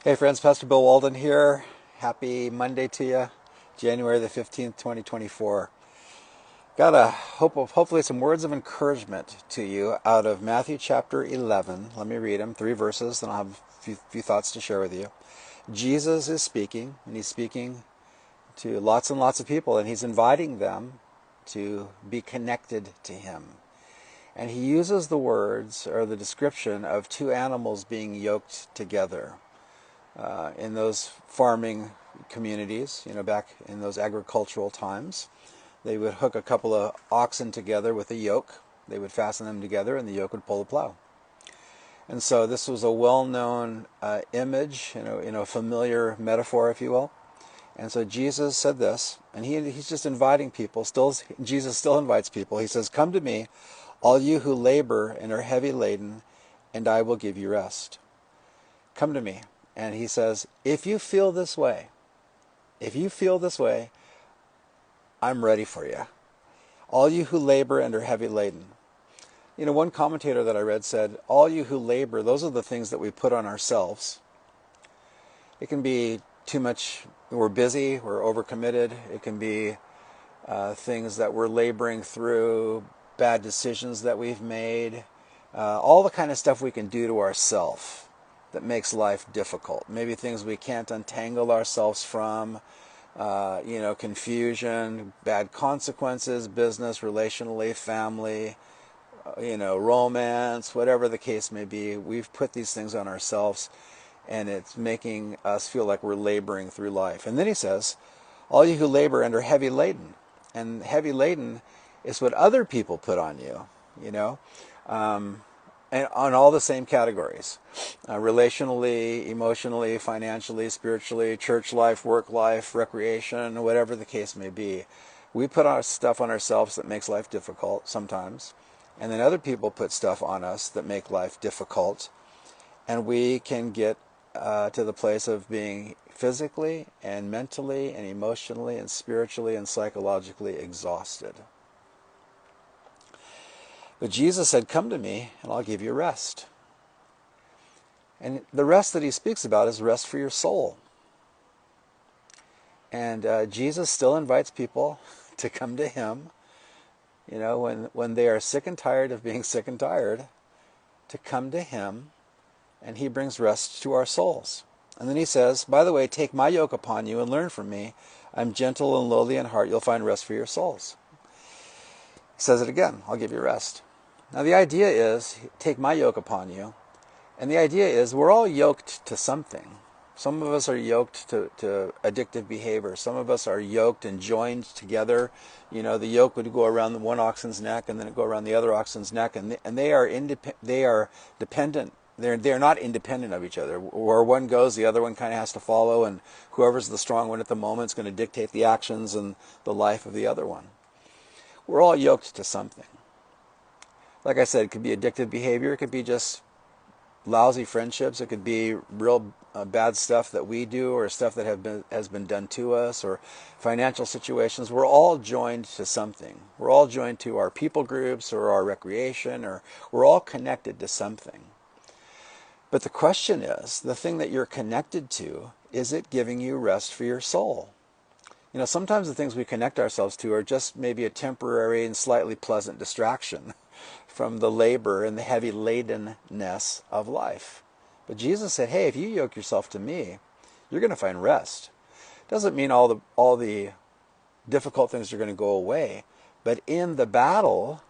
Hey friends, Pastor Bill Walden here. Happy Monday to you, January the 15th, 2024. Got hopefully some words of encouragement to you out of Matthew chapter 11. Let me read them, 3 verses, and I'll have a few thoughts to share with you. Jesus is speaking, and he's speaking to lots and lots of people, and he's inviting them to be connected to him. And he uses the words or the description of two animals being yoked together. In those farming communities, back in those agricultural times, they would hook a couple of oxen together with a yoke. They would fasten them together, and the yoke would pull the plow. And so this was a well-known image, a familiar metaphor, if you will. And so Jesus said this, and he's just inviting people. Jesus still invites people. He says, "Come to me, all you who labor and are heavy laden, and I will give you rest." Come to me. And he says, if you feel this way, I'm ready for you. All you who labor and are heavy laden. One commentator that I read said, all you who labor, those are the things that we put on ourselves. It can be too much, we're busy, we're overcommitted. It can be things that we're laboring through, bad decisions that we've made, all the kind of stuff we can do to ourselves that makes life difficult. Maybe things we can't untangle ourselves from, confusion, bad consequences, business, relationally, family, romance, whatever the case may be. We've put these things on ourselves, and it's making us feel like we're laboring through life. And then he says, all you who labor and are heavy laden. And heavy laden is what other people put on you, and on all the same categories, relationally, emotionally, financially, spiritually, church life, work life, recreation, whatever the case may be. We put our stuff on ourselves that makes life difficult sometimes, and then other people put stuff on us that make life difficult, and we can get to the place of being physically and mentally and emotionally and spiritually and psychologically exhausted. But Jesus said, come to me and I'll give you rest. And the rest that he speaks about is rest for your soul. And Jesus still invites people to come to him, when they are sick and tired of being sick and tired, to come to him, and he brings rest to our souls. And then he says, by the way, take my yoke upon you and learn from me. I'm gentle and lowly in heart. You'll find rest for your souls. He says it again, I'll give you rest. Now the idea is, take my yoke upon you. And the idea is, we're all yoked to something. Some of us are yoked to addictive behavior. Some of us are yoked and joined together. The yoke would go around the one oxen's neck, and then it go around the other oxen's neck, and they are dependent. They're not independent of each other. Where one goes, the other one kind of has to follow, and whoever's the strong one at the moment is going to dictate the actions and the life of the other one. We're all yoked to something. Like I said, it could be addictive behavior. It could be just lousy friendships. It could be real bad stuff that we do, or stuff that has been done to us, or financial situations. We're all joined to something. We're all joined to our people groups or our recreation, or we're all connected to something. But the question is, the thing that you're connected to, is it giving you rest for your soul? Sometimes the things we connect ourselves to are just maybe a temporary and slightly pleasant distraction from the labor and the heavy ladenness of life. But Jesus said, hey, if you yoke yourself to me, you're going to find rest. Doesn't mean all the difficult things are going to go away, but in the battle,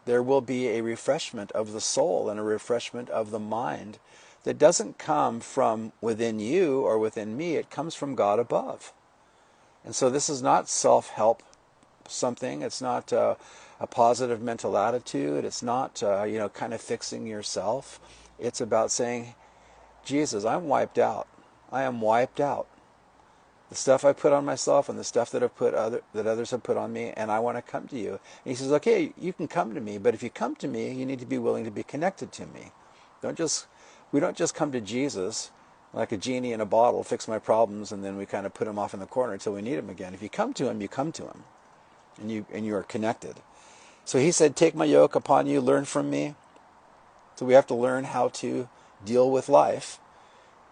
there will be a refreshment of the soul and a refreshment of the mind that doesn't come from within you or within me. It comes from God above. And so this is not self-help something. It's not a positive mental attitude. It's not, kind of fixing yourself. It's about saying, Jesus, I'm wiped out. I am wiped out. The stuff I put on myself and the stuff that others have put on me, and I want to come to you. And he says, okay, you can come to me, but if you come to me, you need to be willing to be connected to me. We don't just come to Jesus like a genie in a bottle, fix my problems, and then we kind of put him off in the corner until we need him again. If you come to him, you come to him, and you are connected. So he said, take my yoke upon you, learn from me. So we have to learn how to deal with life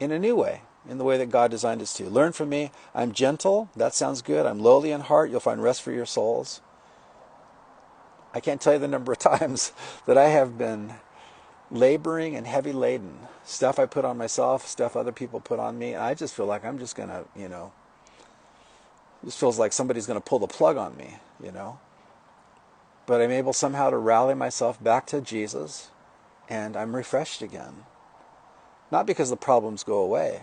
in a new way, in the way that God designed us to. Learn from me. I'm gentle. That sounds good. I'm lowly in heart. You'll find rest for your souls. I can't tell you the number of times that I have been laboring and heavy laden. Stuff I put on myself, stuff other people put on me. I just feel like I'm just going to, just feels like somebody's going to pull the plug on me, But I'm able somehow to rally myself back to Jesus, and I'm refreshed again. Not because the problems go away,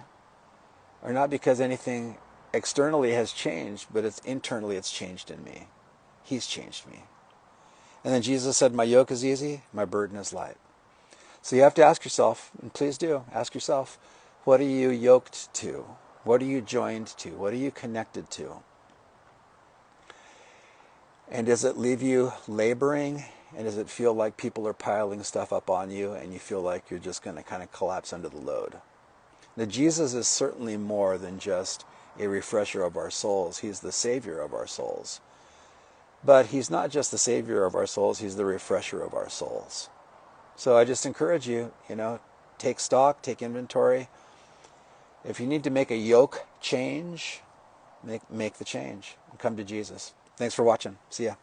or not because anything externally has changed, but internally it's changed in me. He's changed me. And then Jesus said, my yoke is easy, my burden is light. So you have to ask yourself, and please do, ask yourself, what are you yoked to? What are you joined to? What are you connected to? And does it leave you laboring? And does it feel like people are piling stuff up on you and you feel like you're just going to kind of collapse under the load? Now, Jesus is certainly more than just a refresher of our souls. He's the Savior of our souls. But He's not just the Savior of our souls, He's the refresher of our souls. So I just encourage you, take stock, take inventory. If you need to make a yoke change, make the change and come to Jesus. Thanks for watching. See ya.